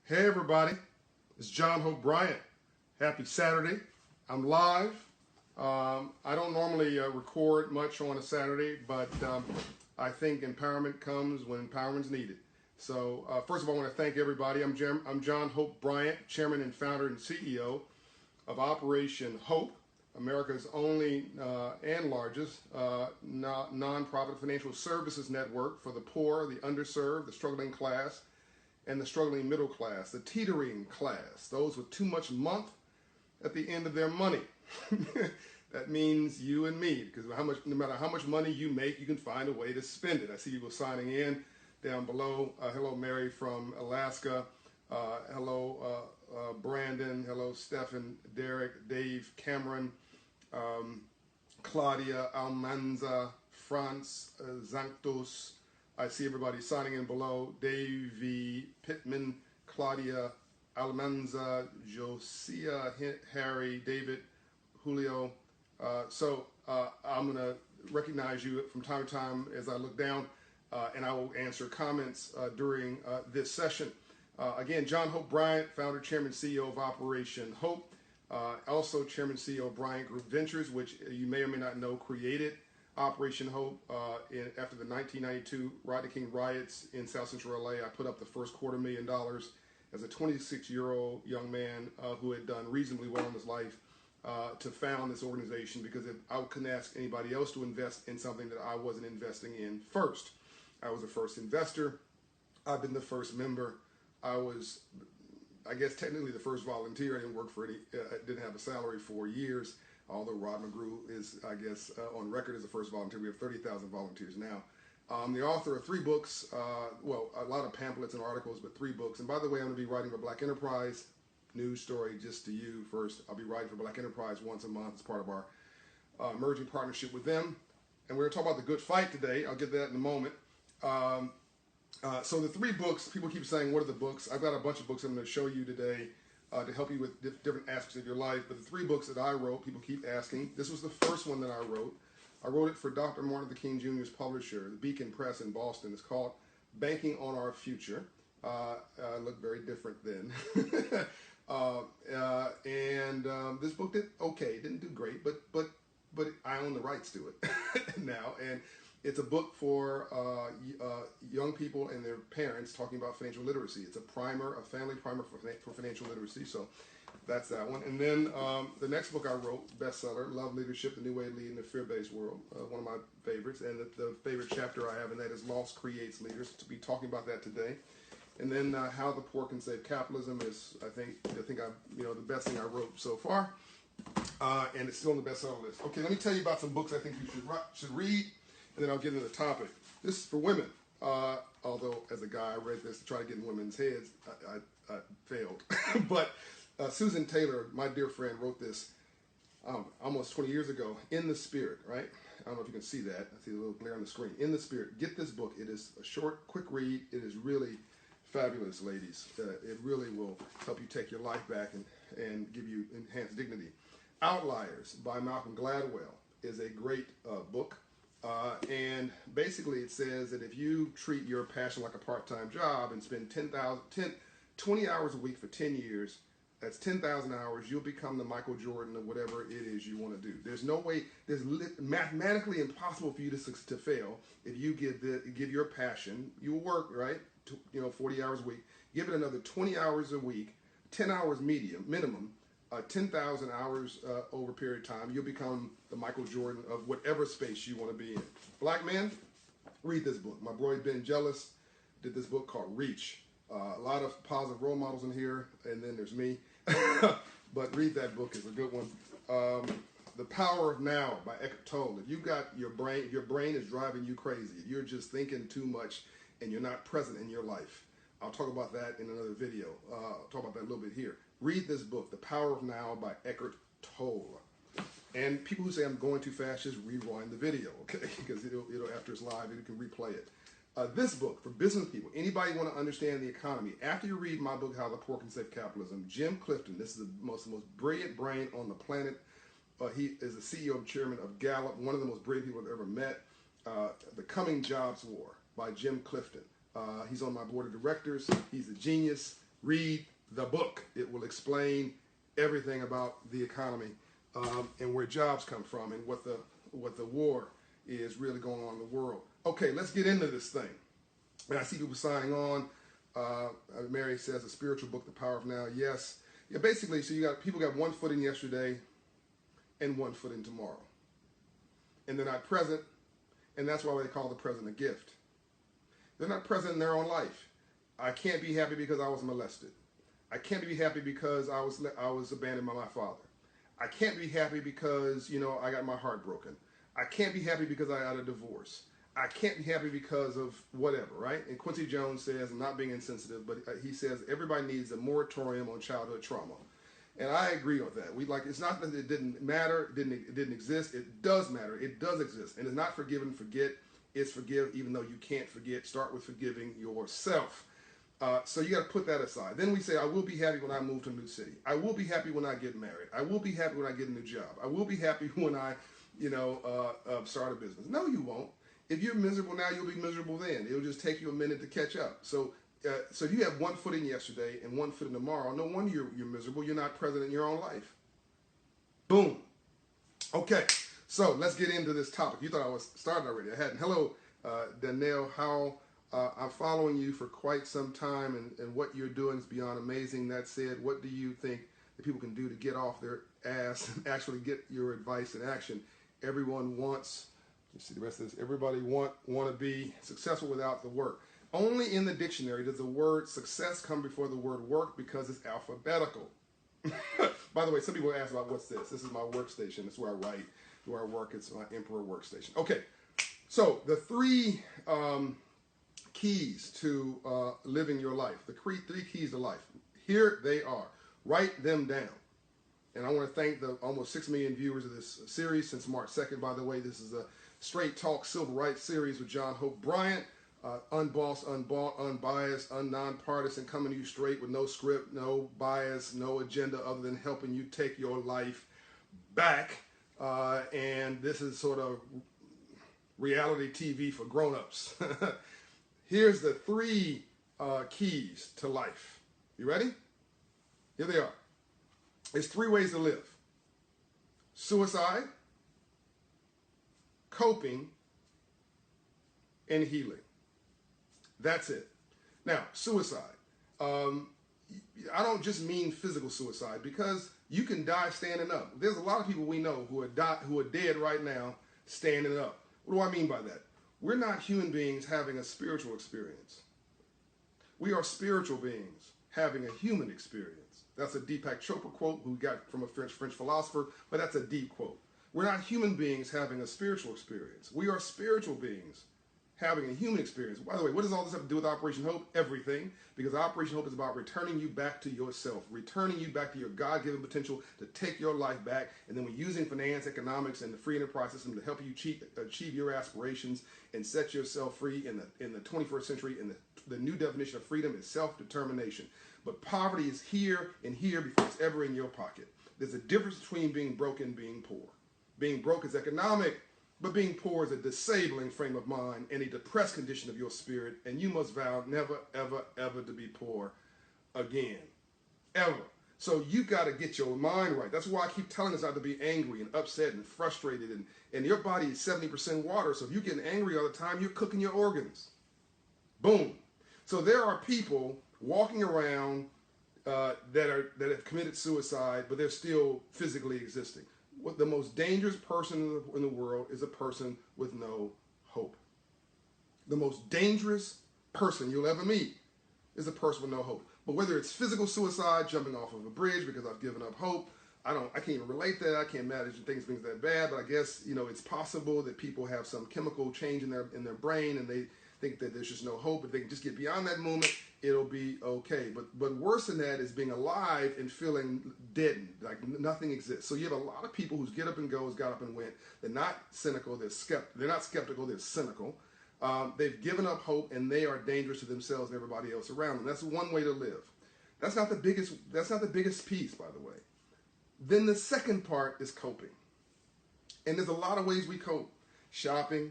Hey everybody, it's John Hope Bryant. Happy Saturday. I'm live. I don't normally record much on a Saturday, but I think empowerment comes when empowerment's needed. So first of all, I want to thank everybody. I'm John Hope Bryant, Chairman and Founder and CEO of Operation Hope, America's only and largest nonprofit financial services network for the poor, the underserved, the struggling class, and the struggling middle class, the teetering class, those with too much month at the end of their money. That means you and me, because no matter how much money you make, you can find a way to spend it. I see people signing in down below. Hello, Mary from Alaska. Hello, Brandon. Hello, Stephen, Derek, Dave, Cameron, Claudia, Almanza, France, Zanctos. I see everybody signing in below. Davey, Pittman, Claudia, Almanza, Josiah, Harry, David, Julio. I'm going to recognize you from time to time as I look down, and I will answer comments during this session. Again, John Hope Bryant, founder, chairman, CEO of Operation Hope. Also chairman, CEO of Bryant Group Ventures, which you may or may not know created Operation Hope after the 1992 Rodney King riots in South Central LA. I put up the first $250,000 as a 26-year-old young man who had done reasonably well in his life to found this organization, because I couldn't ask anybody else to invest in something that I wasn't investing in first. I was the first investor. I've been the first member. I was, I guess, technically the first volunteer. I didn't work for any, didn't have a salary for years. Although Rod McGrew is, I guess, on record as the first volunteer. We have 30,000 volunteers now. I'm the author of 3 books, well, a lot of pamphlets and articles, but 3 books. And by the way, I'm going to be writing for Black Enterprise. News story just to you first. I'll be writing for Black Enterprise once a month as part of our emerging partnership with them. And we're going to talk about the good fight today. I'll get to that in a moment. So the 3 books, people keep saying, what are the books? I've got a bunch of books I'm going to show you today to help you with different aspects of your life. But the 3 books that I wrote, people keep asking. This was the first one that I wrote. I wrote it for Dr. Martin Luther King Jr.'s publisher, the Beacon Press in Boston. It's called Banking on Our Future. I looked very different then. This book did okay. It didn't do great, but I own the rights to it now. And it's a book for young people and their parents talking about financial literacy. It's a primer, a family primer for financial literacy. So that's that one. And then the next book I wrote, bestseller, Love Leadership, The New Way of Leading in a Fear-Based World, one of my favorites. And the favorite chapter I have in that is Loss Creates Leaders. To be talking about that today. And then How the Poor Can Save Capitalism is, I think the best thing I wrote so far. And it's still on the bestseller list. Okay, let me tell you about some books I think you should read. And then I'll get into the topic. This is for women. Although, as a guy, I read this to try to get in women's heads. I failed. But Susan Taylor, my dear friend, wrote this almost 20 years ago, In the Spirit, right? I don't know if you can see that. I see a little glare on the screen. In the Spirit. Get this book. It is a short, quick read. It is really fabulous, ladies. It really will help you take your life back and give you enhanced dignity. Outliers by Malcolm Gladwell is a great book. And basically it says that if you treat your passion like a part-time job and spend 20 hours a week for 10 years, that's 10,000 hours, you'll become the Michael Jordan of whatever it is you want to do. There's no way, mathematically impossible for you to fail if you give your passion, you work, right, 40 hours a week, give it another 20 hours a week, 10 hours minimum, 10,000 hours over a period of time, you'll become the Michael Jordan of whatever space you want to be in. Black men, read this book. My boy Ben Jealous did this book called Reach. A lot of positive role models in here, and then there's me. But read that book, it's a good one. The Power of Now by Eckhart Tolle. If you've got your brain is driving you crazy, if you're just thinking too much and you're not present in your life, I'll talk about that in another video. I'll talk about that a little bit here. Read this book, The Power of Now by Eckhart Tolle. And people who say I'm going too fast, just rewind the video, okay? Because it'll after it's live, you can replay it. This book for business people, anybody want to understand the economy, after you read my book, How the Poor Can Save Capitalism, Jim Clifton, this is the most brilliant brain on the planet. He is the CEO and chairman of Gallup, one of the most brilliant people I've ever met. The Coming Jobs War by Jim Clifton. He's on my board of directors. He's a genius. Read the book. It will explain everything about the economy and where jobs come from and what the war is really going on in the world. Okay, let's get into this thing. And I see people signing on. Mary says a spiritual book, The Power of Now. Yes. Yeah, basically, so people got 1 foot in yesterday and 1 foot in tomorrow. And they're not present, and that's why they call the present a gift. They're not present in their own life. I can't be happy because I was molested. I can't be happy because I was abandoned by my father. I can't be happy because, I got my heart broken. I can't be happy because I got a divorce. I can't be happy because of whatever, right? And Quincy Jones says, I'm not being insensitive, but he says everybody needs a moratorium on childhood trauma. And I agree with that. It's not that it didn't matter, it didn't exist. It does matter. It does exist. And it's not forgive and forget. It's forgive even though you can't forget. Start with forgiving yourself. So you got to put that aside. Then we say, I will be happy when I move to a new city. I will be happy when I get married. I will be happy when I get a new job. I will be happy when I, start a business. No, you won't. If you're miserable now, you'll be miserable then. It'll just take you a minute to catch up. So if you have 1 foot in yesterday and 1 foot in tomorrow, no wonder you're miserable. You're not present in your own life. Boom. Okay, so let's get into this topic. You thought I was started already. I hadn't. Hello, Danielle. How I'm following you for quite some time, and what you're doing is beyond amazing. That said, what do you think that people can do to get off their ass and actually get your advice in action? Everyone wants... You see the rest of this. Everybody want to be successful without the work. Only in the dictionary does the word success come before the word work because it's alphabetical. By the way, some people ask about what's this. This is my workstation. It's where I write, where I work. It's my Emperor workstation. Okay, so the 3 keys to living your life. The 3 keys to life. Here they are. Write them down. And I want to thank the almost 6 million viewers of this series since March 2nd. By the way, this is a Straight Talk Civil Rights series with John Hope Bryant. Unbossed, unbought, unbiased, nonpartisan, coming to you straight with no script, no bias, no agenda other than helping you take your life back. And this is sort of reality TV for grown-ups. Here's the 3 keys to life. You ready? Here they are. There's 3 ways to live. Suicide, coping, and healing. That's it. Now, suicide. I don't just mean physical suicide, because you can die standing up. There's a lot of people we know who are dead right now standing up. What do I mean by that? We're not human beings having a spiritual experience. We are spiritual beings having a human experience. That's a Deepak Chopra quote who got from a French philosopher, but that's a deep quote. We're not human beings having a spiritual experience. We are spiritual beings having a human experience. By the way, what does all this have to do with Operation Hope? Everything. Because Operation Hope is about returning you back to yourself, returning you back to your God-given potential to take your life back. And then we're using finance, economics, and the free enterprise system to help you achieve your aspirations and set yourself free in the 21st century. And the new definition of freedom is self-determination. But poverty is here and here before it's ever in your pocket. There's a difference between being broke and being poor. Being broke is economic, but being poor is a disabling frame of mind and a depressed condition of your spirit, and you must vow never, ever, ever to be poor again. Ever. So you got to get your mind right. That's why I keep telling us not to be angry and upset and frustrated, and your body is 70% water, so if you're getting angry all the time, you're cooking your organs. Boom. So there are people walking around that have committed suicide, but they're still physically existing. What the most dangerous person in the world is a person with no hope. The most dangerous person you'll ever meet is a person with no hope. But whether it's physical suicide, jumping off of a bridge because I've given up hope, I can't even relate that. I can't imagine things that bad. But I guess it's possible that people have some chemical change in their brain and they think that there's just no hope. If they can just get beyond that moment, it'll be okay. But worse than that is being alive and feeling deadened, like nothing exists. So you have a lot of people whose get up and goes, got up and went. They're not cynical. They're not skeptical. They're cynical. They've given up hope, and they are dangerous to themselves and everybody else around them. That's one way to live. That's not the biggest piece, by the way. Then the second part is coping. And there's a lot of ways we cope. Shopping,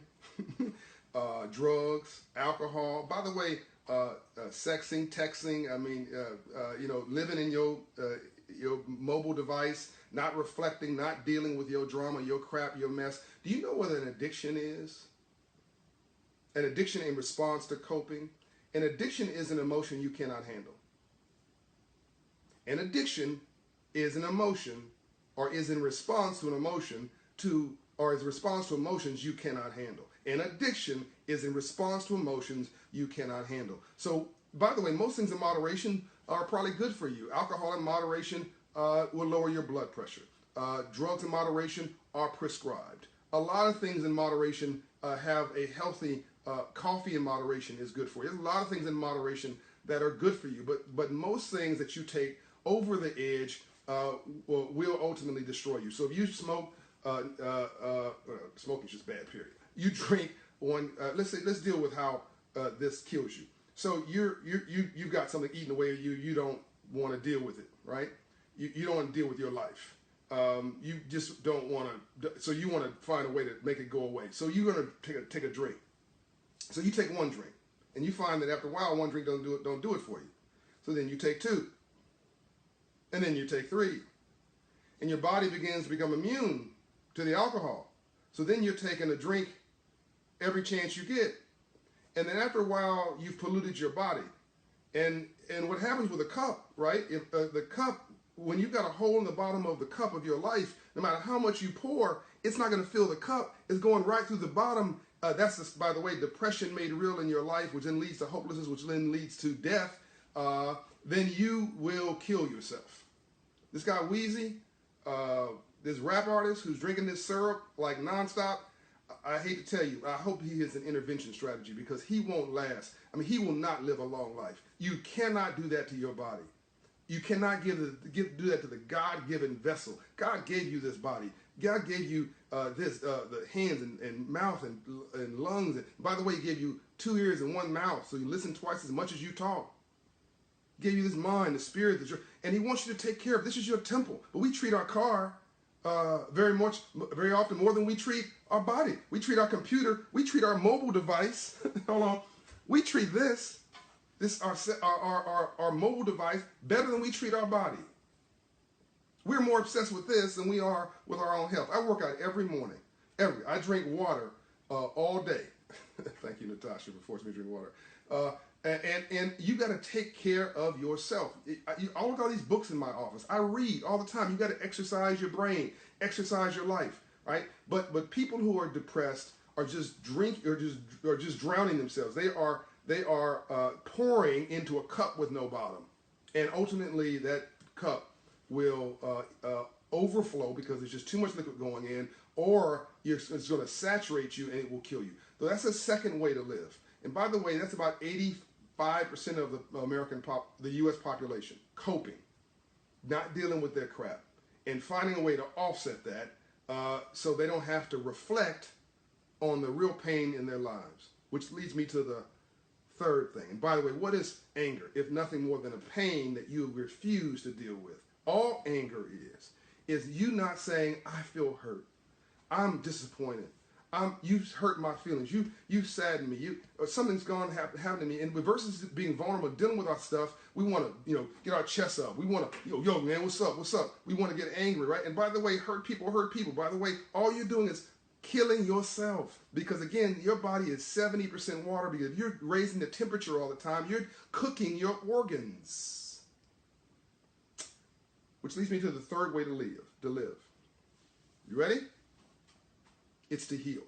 drugs, alcohol. By the way, sexing, texting. I mean, living in your mobile device, not reflecting, not dealing with your drama, your crap, your mess. Do you know what an addiction is? An addiction in response to coping. An addiction is an emotion you cannot handle. An addiction is an emotion, or is in response to an emotion or is a response to emotions you cannot handle. An addiction is in response to emotions you cannot handle. So, by the way, most things in moderation are probably good for you. Alcohol in moderation will lower your blood pressure. Drugs in moderation are prescribed. A lot of things in moderation have a healthy, coffee in moderation is good for you. There's a lot of things in moderation that are good for you, but most things that you take over the edge will ultimately destroy you. So if you smoke, smoking is just bad, period. You drink one, let's deal with how this kills you. So you've got something eating away at you. You don't want to deal with it, right? You don't want to deal with your life. You just don't want to. So you want to find a way to make it go away. So you're going to take a drink. So you take one drink, and you find that after a while, one drink don't do it for you. So then you take two, and then you take three, and your body begins to become immune to the alcohol. So then you're taking a drink every chance you get. And then after a while, you've polluted your body. And what happens with a cup, right? If the cup, when you've got a hole in the bottom of the cup of your life, no matter how much you pour, it's not going to fill the cup. It's going right through the bottom. That's, just, by the way, depression made real in your life, which then leads to hopelessness, which then leads to death. Then you will kill yourself. This guy Wheezy, this rap artist who's drinking this syrup like nonstop, I hate to tell you, I hope he has an intervention strategy, because he won't last. I mean, he will not live a long life. You cannot do that to your body. You cannot do that to the God-given vessel. God gave you this body. God gave you the hands and mouth and lungs. And by the way, he gave you 2 ears and 1 mouth, so you listen twice as much as you talk. He gave you this mind, the spirit, and he wants you to take care of. This is your temple. But we treat our car very often more than we treat our body. We treat our computer. We treat our mobile device. Hold on. We treat our mobile device better than we treat our body. We're more obsessed with this than we are with our own health. I work out every morning. I drink water all day. Thank you, Natasha, for forcing me to drink water. And you got to take care of yourself. I look at all these books in my office. I read all the time. You got to exercise your brain, exercise your life, right? But people who are depressed are just drowning themselves. They are pouring into a cup with no bottom, and ultimately that cup will overflow because there's just too much liquid going in, or it's going to saturate you and it will kill you. So that's a second way to live. And by the way, that's about 85% of the U.S. population coping, not dealing with their crap, and finding a way to offset that so they don't have to reflect on the real pain in their lives. Which leads me to the third thing. And by the way, what is anger? If nothing more than a pain that you refuse to deal with. All anger is you not saying, I feel hurt. I'm disappointed. You hurt my feelings. You saddened me. Something's happened to me. And versus being vulnerable, dealing with our stuff, we want to get our chests up. We want to yo man, what's up? What's up? We want to get angry, right? And by the way, hurt people. By the way, all you're doing is killing yourself, because again, your body is 70% water. Because if you're raising the temperature all the time, you're cooking your organs. Which leads me to the third way to live. You ready? It's to heal.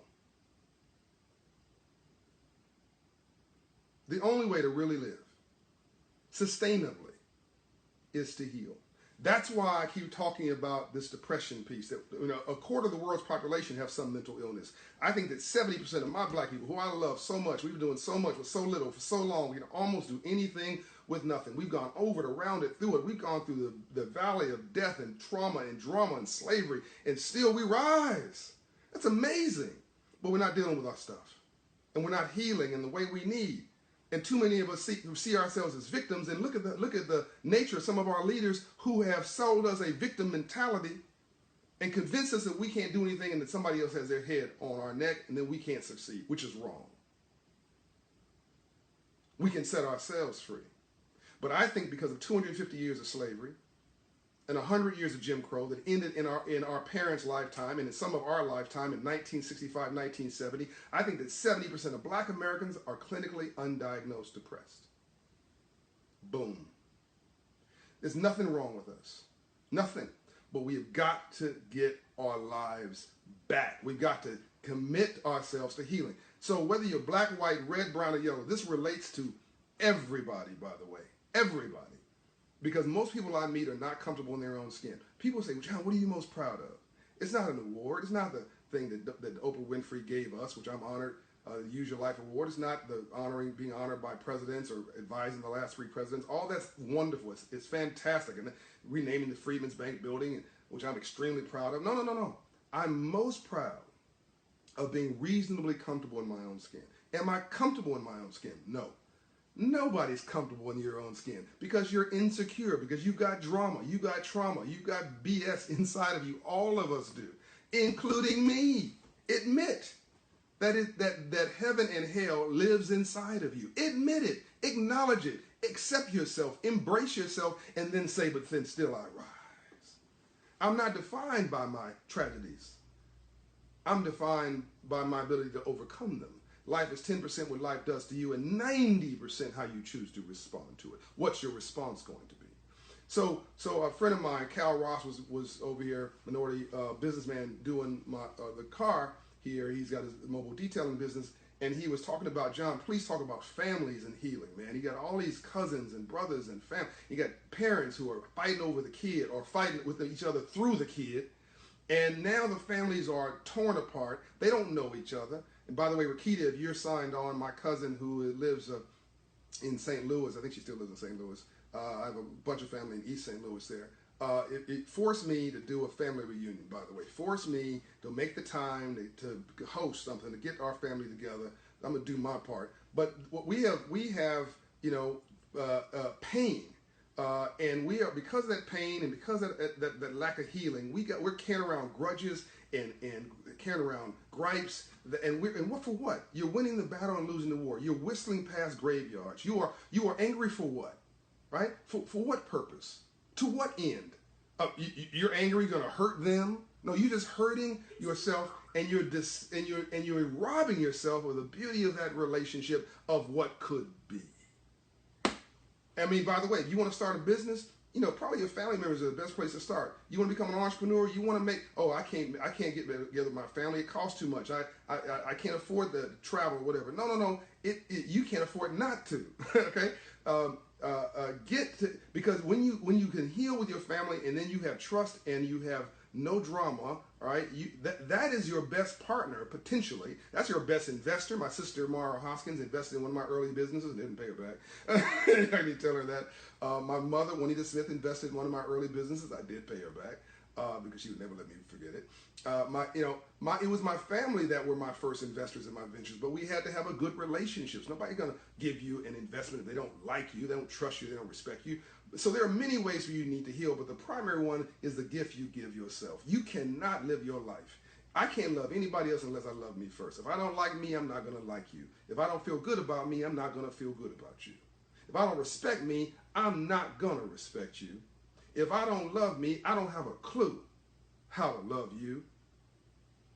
The only way to really live sustainably is to heal. That's why I keep talking about this depression piece. That a quarter of the world's population have some mental illness. I think that 70% of my black people, who I love so much, we've been doing so much with so little for so long, we can almost do anything with nothing. We've gone over it, around it, through it. We've gone through the valley of death and trauma and drama and slavery, and still we rise. That's amazing. But we're not dealing with our stuff. And we're not healing in the way we need. And too many of us see ourselves as victims. And look at the nature of some of our leaders who have sold us a victim mentality and convinced us that we can't do anything and that somebody else has their head on our neck and then we can't succeed, which is wrong. we can set ourselves free. But I think because of 250 years of slavery and 100 years of Jim Crow that ended in our parents' lifetime and in some of our lifetime in 1965, 1970, I think that 70% of black Americans are clinically undiagnosed depressed. Boom. There's nothing wrong with us. Nothing. But we've got to get our lives back. We've got to commit ourselves to healing. So whether you're black, white, red, brown, or yellow, this relates to everybody, by the way. Everybody. Because most people I meet are not comfortable in their own skin. People say, well, John, what are you most proud of? It's not an award. It's not the thing that Oprah Winfrey gave us, which I'm honored. The Use Your Life Award. It's not the being honored by presidents or advising the last 3 presidents. All that's wonderful. It's fantastic. And renaming the Freedmen's Bank building, which I'm extremely proud of. No. I'm most proud of being reasonably comfortable in my own skin. Am I comfortable in my own skin? No. Nobody's comfortable in your own skin because you're insecure, because you've got drama, you got trauma, you've got BS inside of you. All of us do, including me. Admit that heaven and hell lives inside of you. Admit it, acknowledge it, accept yourself, embrace yourself, and then say, but then still I rise. I'm not defined by my tragedies. I'm defined by my ability to overcome them. Life is 10% what life does to you and 90% how you choose to respond to it. What's your response going to be? So a friend of mine, Cal Ross, was over here, minority businessman, doing the car here. He's got his mobile detailing business, and he was talking about, John, please talk about families and healing, man. He got all these cousins and brothers and family. You got parents who are fighting over the kid or fighting with each other through the kid, and now the families are torn apart. They don't know each other. And by the way, Rakita, if you're signed on, my cousin who lives in St. Louis, I think she still lives in St. Louis. I have a bunch of family in East St. Louis there. It forced me to do a family reunion, by the way. Forced me to make the time to host something, to get our family together. I'm going to do my part. But what we have pain. And we are, because of that pain and because of that lack of healing, we're carrying around grudges and carrying around gripes. And what for what? You're winning the battle and losing the war. You're whistling past graveyards. You are angry for what? Right? For what purpose? To what end? You're angry, you're gonna hurt them? No, you're just hurting yourself, and you're robbing yourself of the beauty of that relationship of what could be. I mean, by the way, if you want to start a business, probably your family members are the best place to start. You want to become an entrepreneur, you want to make, I can't get together with my family. It costs too much. I can't afford the travel or whatever. No. You can't afford not to. Okay. Because when you can heal with your family and then you have trust and you have no drama, all right, that is your best partner, potentially. That's your best investor. My sister, Mara Hoskins, invested in one of my early businesses and didn't pay her back. I need to tell her that. My mother, Juanita Smith, invested in one of my early businesses. I did pay her back because she would never let me forget it. It was my family that were my first investors in my ventures, but we had to have a good relationships. Nobody's going to give you an investment if they don't like you, they don't trust you, they don't respect you. So there are many ways for you need to heal, but the primary one is the gift you give yourself. You cannot live your life. I can't love anybody else unless I love me first. If I don't like me, I'm not going to like you. If I don't feel good about me, I'm not going to feel good about you. If I don't respect me, I'm not going to respect you. If I don't love me, I don't have a clue how to love you.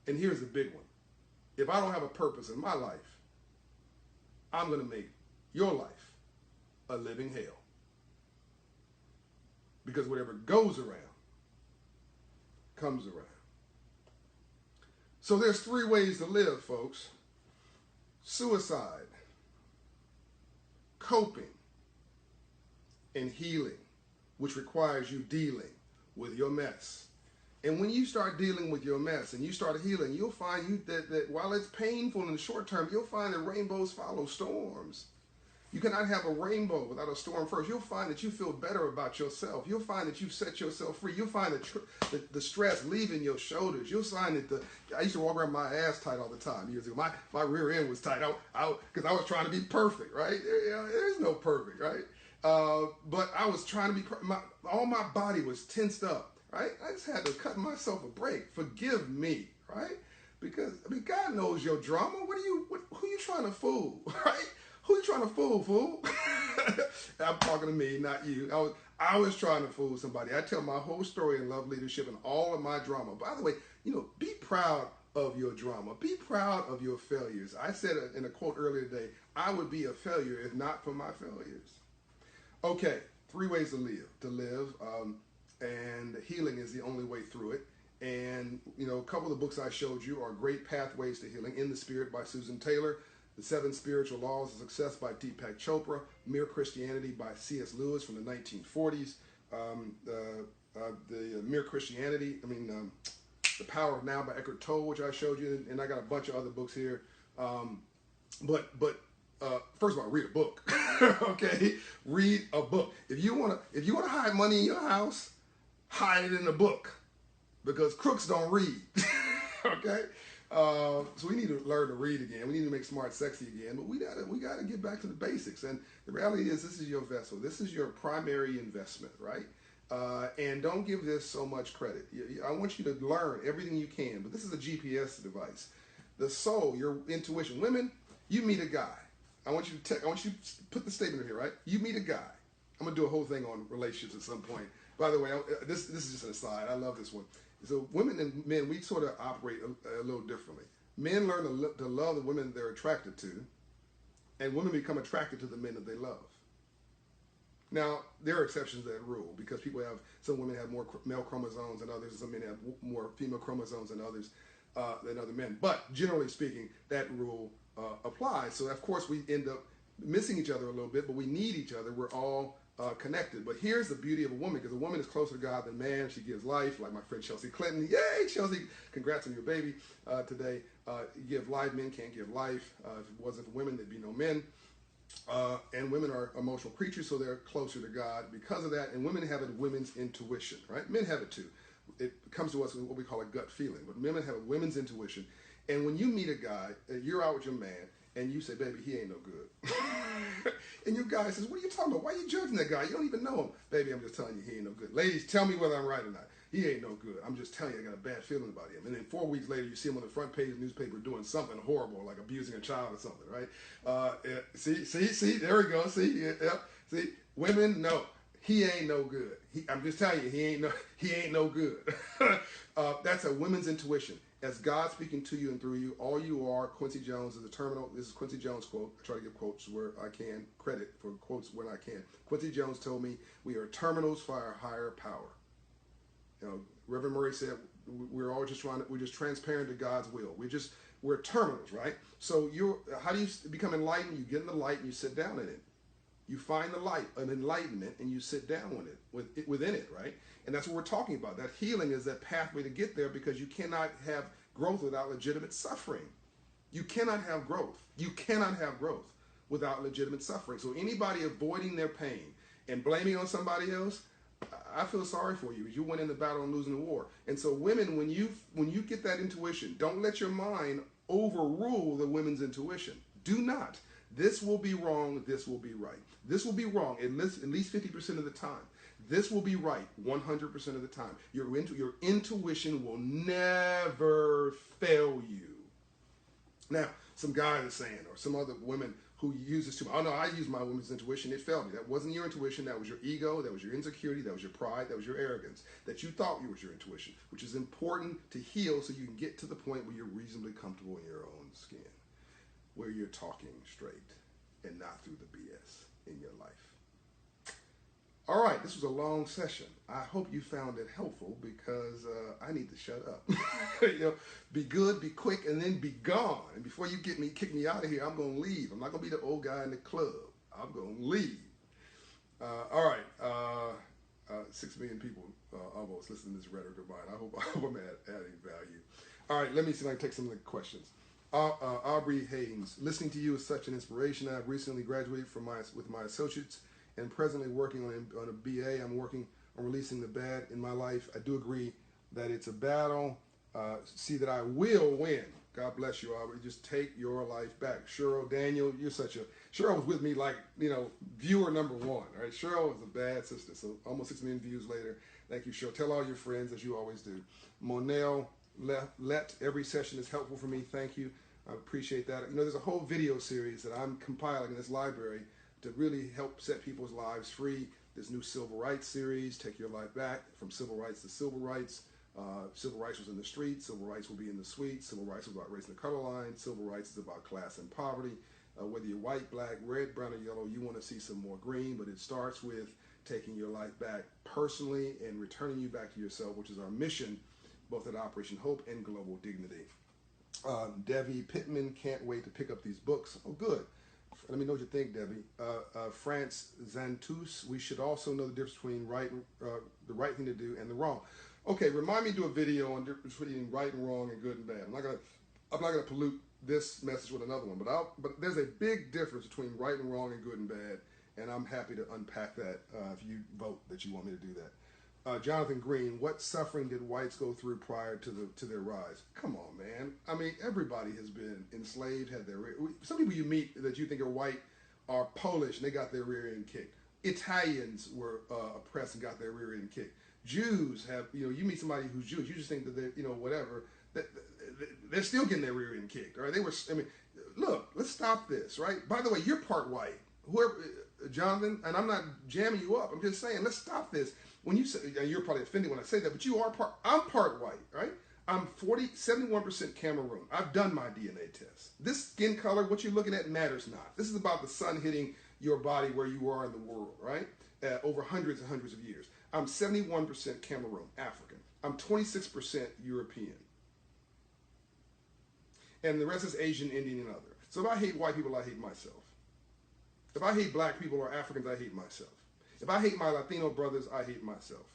And here's the big one. If I don't have a purpose in my life, I'm going to make your life a living hell. Because whatever goes around, comes around. So there's 3 ways to live, folks. Suicide, coping, and healing, which requires you dealing with your mess. And when you start dealing with your mess and you start healing, you'll find that while it's painful in the short term, you'll find that rainbows follow storms. You cannot have a rainbow without a storm first. You'll find that you feel better about yourself. You'll find that you've set yourself free. You'll find the stress leaving your shoulders. You'll find that I used to walk around my ass tight all the time years ago. My rear end was tight because I was trying to be perfect, right? There's no perfect, right? But I was trying to be all my body was tensed up, right? I just had to cut myself a break. Forgive me, right? Because God knows your drama. Who are you trying to fool, right? Who you trying to fool? I'm talking to me, not you. I was trying to fool somebody. I tell my whole story in love, leadership, and all of my drama. By the way, be proud of your drama. Be proud of your failures. I said in a quote earlier today, I would be a failure if not for my failures. Okay, 3 ways to live. And healing is the only way through it. And, a couple of the books I showed you are Great Pathways to Healing. In the Spirit by Susan Taylor. The 7 Spiritual Laws of Success by Deepak Chopra. Mere Christianity by C.S. Lewis from the 1940s. The Mere Christianity, The Power of Now by Eckhart Tolle, which I showed you. And I got a bunch of other books here. First of all, read a book. Okay? Read a book. If you wanna hide money in your house, hide it in a book. Because crooks don't read. Okay? So we need to learn to read again. We need to make smart sexy again. But we gotta get back to the basics. And the reality is, this is your vessel. This is your primary investment, right? And don't give this so much credit. I want you to learn everything you can. But this is a GPS device. The soul, your intuition. Women, you meet a guy. I want you to put the statement in here, right? You meet a guy. I'm gonna do a whole thing on relationships at some point. By the way, this is just an aside. I love this one. So women and men, we sort of operate a little differently. Men learn to love the women they're attracted to, and women become attracted to the men that they love. Now, there are exceptions to that rule because some women have more male chromosomes than others, some men have more female chromosomes than others, than other men. But generally speaking, that rule applies. So of course we end up missing each other a little bit, but we need each other. We're all connected. But here's the beauty of a woman, because a woman is closer to God than man. She gives life, like my friend Chelsea Clinton. Yay, Chelsea! Congrats on your baby today. You give life. Men can't give life. If it wasn't for women, there'd be no men. And women are emotional creatures, so they're closer to God because of that. And women have a women's intuition, right? Men have it too. It comes to us with what we call a gut feeling, but women have a women's intuition. And when you meet a guy, you're out with your man, and you say, baby, he ain't no good. And your guy says, what are you talking about? Why are you judging that guy? You don't even know him. Baby, I'm just telling you, he ain't no good. Ladies, tell me whether I'm right or not. He ain't no good. I'm just telling you, I got a bad feeling about him. And then 4 weeks later, you see him on the front page of the newspaper doing something horrible, like abusing a child or something, right? See, there we go. See, women, no. He ain't no good. I'm just telling you, he ain't no good. That's a women's intuition. As God speaking to you and through you, all you are, Quincy Jones is a terminal. This is Quincy Jones' quote. I try to give quotes where I can, credit for quotes when I can. Quincy Jones told me, we are terminals for our higher power. Reverend Murray said, we're just transparent to God's will. We're terminals, right? So how do you become enlightened? You get in the light and you sit down in it. You find the light, an enlightenment, and you sit down within it, right? And that's what we're talking about. That healing is that pathway to get there, because you cannot have growth without legitimate suffering. You cannot have growth. You cannot have growth without legitimate suffering. So anybody avoiding their pain and blaming on somebody else, I feel sorry for you. You went in the battle and losing the war. And so women, when you get that intuition, don't let your mind overrule the women's intuition. Do not. This will be wrong. This will be right. This will be wrong at least 50% of the time. This will be right 100% of the time. Your intuition will never fail you. Now, some guys are saying, or some other women who use this too much, oh no, I use my women's intuition, it failed me. That wasn't your intuition, that was your ego, that was your insecurity, that was your pride, that was your arrogance, that you thought you was your intuition, which is important to heal so you can get to the point where you're reasonably comfortable in your own skin, where you're talking straight and not through the BS in your life. All right, this was a long session. I hope you found it helpful, because I need to shut up. Be good, be quick, and then be gone. And before you kick me out of here, I'm going to leave. I'm not going to be the old guy in the club. I'm going to leave. All right, 6 million people almost listen to this rhetoric of mine. I hope I'm adding value. All right, let me see if I can take some of the questions. Aubrey Haynes, listening to you is such an inspiration. I've recently graduated with my associates and presently working on a BA. I'm working on releasing the bad in my life. I do agree that it's a battle. See that I will win. God bless you, Aubrey. Just take your life back. Cheryl, Daniel, Cheryl was with me like, viewer number 1. All right, Cheryl is a bad sister. So almost 6 million views later. Thank you, Cheryl. Tell all your friends, as you always do. Monel, let every session is helpful for me. Thank you. I appreciate that. You know, there's a whole video series that I'm compiling in this library to really help set people's lives free. This new civil rights series, Take Your Life Back, from civil rights to civil rights. Civil rights was in the streets, civil rights will be in the suites, civil rights was about raising the color line, civil rights is about class and poverty. Whether you're white, black, red, brown, or yellow, you want to see some more green, but it starts with taking your life back personally and returning you back to yourself, which is our mission, both at Operation Hope and Global Dignity. Debbie Pittman, can't wait to pick up these books. Oh, good. Let me know what you think, Debbie. France Zantus, we should also know the difference between the right thing to do and the wrong. Okay, remind me to do a video on the difference between right and wrong and good and bad. I'm not gonna pollute this message with another one, but there's a big difference between right and wrong and good and bad, and I'm happy to unpack that if you vote that you want me to do that. Jonathan Green, what suffering did whites go through prior to their rise? Come on, man. I mean, everybody has been enslaved, had their some people you meet that you think are white are Polish and they got their rear end kicked. Italians were oppressed and got their rear end kicked. Jews have, you meet somebody who's Jewish, you just think that they're, whatever, they're still getting their rear end kicked, all right? Look, let's stop this, right? By the way, you're part white. Whoever, Jonathan, and I'm not jamming you up, I'm just saying, let's stop this. When you say, you're probably offended when I say that, but I'm part white, right? I'm 71% Cameroon. I've done my DNA test. This skin color, what you're looking at, matters not. This is about the sun hitting your body where you are in the world, right? Over hundreds and hundreds of years. I'm 71% Cameroon, African. I'm 26% European. And the rest is Asian, Indian, and other. So if I hate white people, I hate myself. If I hate black people or Africans, I hate myself. If I hate my Latino brothers, I hate myself.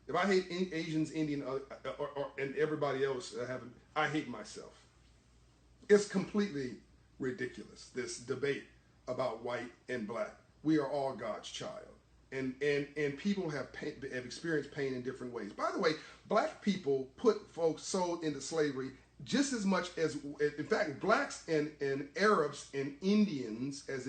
If I hate Asians, Indian, and everybody else, I hate myself. It's completely ridiculous, this debate about white and black. We are all God's child. And people have experienced pain in different ways. By the way, black people put folks sold into slavery just as much as, in fact, blacks and Arabs and Indians, as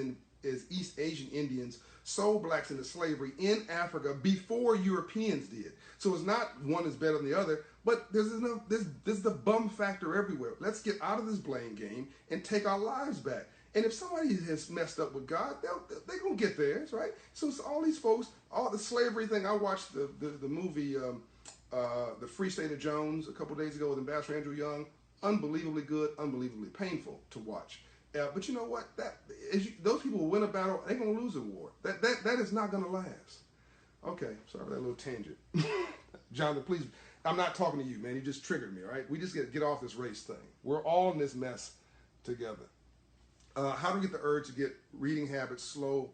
East Asian Indians, sold blacks into slavery in Africa before Europeans did. So it's not one is better than the other, but there's the bum factor everywhere. Let's get out of this blame game and take our lives back. And if somebody has messed up with God, they're going to get theirs, right? So it's all these folks, all the slavery thing. I watched the movie, The Free State of Jones, a couple days ago with Ambassador Andrew Young. Unbelievably good, unbelievably painful to watch. But you know what? Those people will win a battle, they're going to lose a war. That is not going to last. Okay, sorry for that little tangent. Jonathan, please, I'm not talking to you, man. You just triggered me, all right? We just get off this race thing. We're all in this mess together. How do we get the urge to get reading habits slow?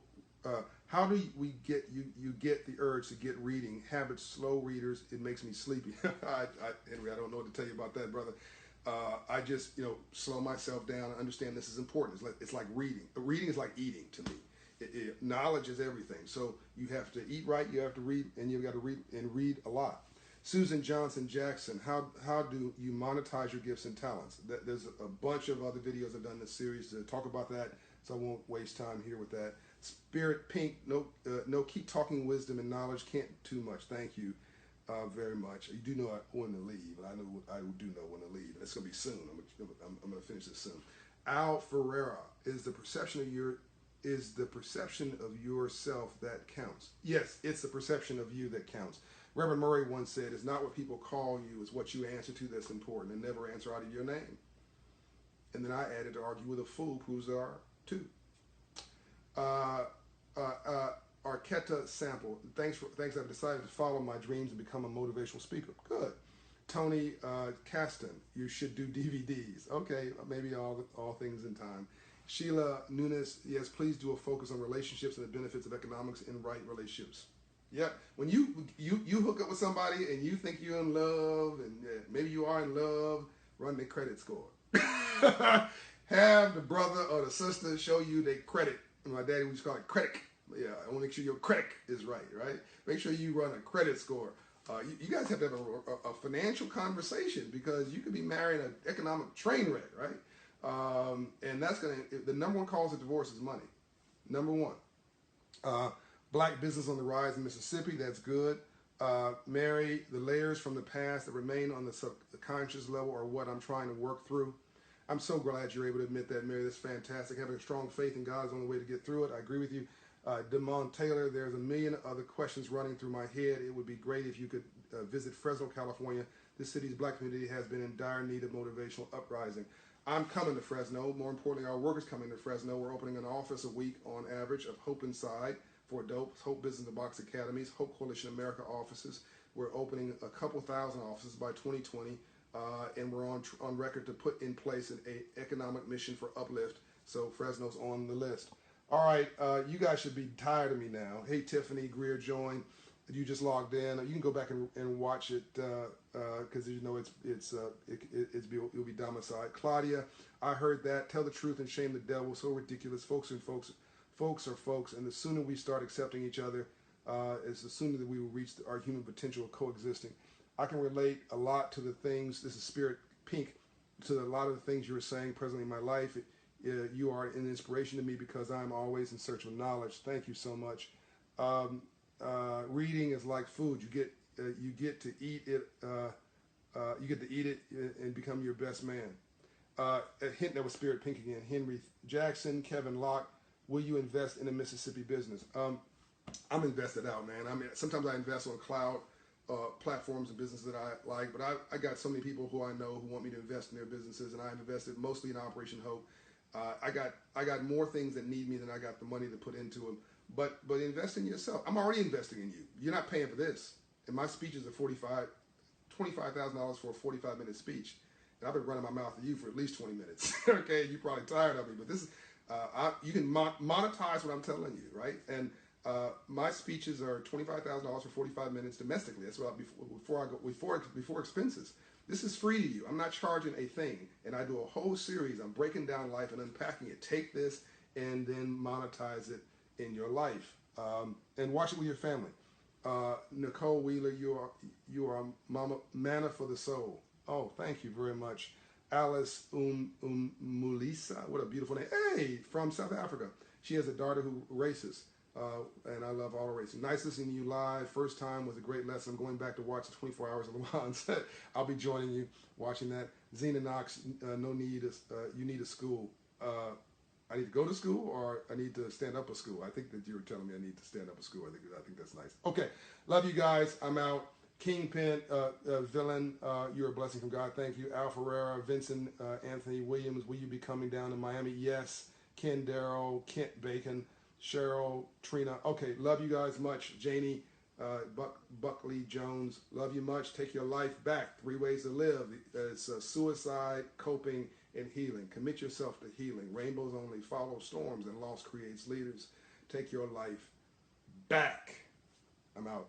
How do we get you get the urge to get reading habits slow readers? It makes me sleepy. Henry, I don't know what to tell you about that, brother. I just slow myself down and understand this is important. It's like reading. Reading is like eating to me. Knowledge is everything. So you have to eat right. You have to read, and you've got to read a lot. Susan Johnson Jackson, how do you monetize your gifts and talents? There's a bunch of other videos I've done in this series to talk about that, so I won't waste time here with that. Spirit Pink, no, keep talking wisdom and knowledge, can't too much. Thank you very much. You do know when to leave, and I do know when to leave, and it's going to be soon. I'm going to finish this soon. Al Ferreira, is the perception of yourself that counts? Yes, it's the perception of you that counts. Reverend Murray once said, it's not what people call you, it's what you answer to that's important, and never answer out of your name. And then I added, to argue with a fool proves there are two. Arquetta Sample, thanks, I've decided to follow my dreams and become a motivational speaker. Good. Tony Caston, you should do DVDs. Okay, maybe all things in time. Sheila Nunes, yes, please do a focus on relationships and the benefits of economics in right relationships. Yep. When you hook up with somebody and you think you're in love, and maybe you are in love, run their credit score. Have the brother or the sister show you their credit. My daddy used to call it credit. Yeah, I want to make sure your credit is right? Make sure you run a credit score. You guys have to have a financial conversation, because you could be marrying an economic train wreck, right? And that's the number one cause of divorce is money. Number one. Black business on the rise in Mississippi, that's good. Mary, the layers from the past that remain on the subconscious level are what I'm trying to work through. I'm so glad you're able to admit that, Mary. That's fantastic. Having a strong faith in God is the only way to get through it. I agree with you. Demond Taylor, there's a million other questions running through my head. It would be great if you could visit Fresno, California. This city's black community has been in dire need of motivational uprising. I'm coming to Fresno. More importantly, our workers coming to Fresno. We're opening an office a week on average of Hope Inside for adults, Hope Business in the Box Academies, Hope Coalition America offices. We're opening a couple thousand offices by 2020. And we're on record to put in place an economic mission for uplift. So Fresno's on the list. All right, you guys should be tired of me now. Hey, Tiffany Greer joined. You just logged in. You can go back and watch it because you know it'll be domiciled. Claudia, I heard that. Tell the truth and shame the devil. So ridiculous. Folks are folks, and the sooner we start accepting each other, is the sooner that we will reach our human potential of coexisting. I can relate a lot to the things, this is Spirit Pink, to a lot of the things you were saying presently in my life. You are an inspiration to me because I'm always in search of knowledge. Thank you so much. Reading is like food. You get to eat it. You get to eat it and become your best man. A hint that was Spirit Pink again. Henry Jackson, Kevin Locke. Will you invest in a Mississippi business? I'm invested out, man. I mean, sometimes I invest on cloud platforms and businesses that I like, but I got so many people who I know who want me to invest in their businesses, and I've invested mostly in Operation Hope. I got more things that need me than I got the money to put into them. But invest in yourself. I'm already investing in you. You're not paying for this. And my speeches are $25,000 for a 45-minute speech. And I've been running my mouth to you for at least 20 minutes. Okay, you're probably tired of me, but this is you can monetize what I'm telling you, right? And my speeches are $25,000 for 45 minutes domestically. That's what before expenses. This is free to you. I'm not charging a thing, and I do a whole series. I'm breaking down life and unpacking it. Take this and then monetize it in your life, and watch it with your family. Nicole Wheeler, you are mama manna for the soul. Oh, thank you very much. Alice Mulisa, what a beautiful name. Hey, from South Africa. She has a daughter who races. And I love auto racing. Nice listening to you live. First time was a great lesson. I'm going back to watch the 24 Hours of Le Mans. I'll be joining you, watching that. Zena Knox, no need. You need a school. I need to go to school, or I need to stand up a school. I think that you were telling me I need to stand up a school. I think that's nice. Okay, love you guys. I'm out. Kingpin, Villain, you're a blessing from God. Thank you. Al Ferreira, Vincent, Anthony Williams. Will you be coming down to Miami? Yes. Ken Darrow, Kent Bacon. Cheryl, Trina. Okay, love you guys much. Janie, Buckley Jones, love you much. Take your life back. 3 ways to live. It's suicide, coping, and healing. Commit yourself to healing. Rainbows only follow storms, and loss creates leaders. Take your life back. I'm out.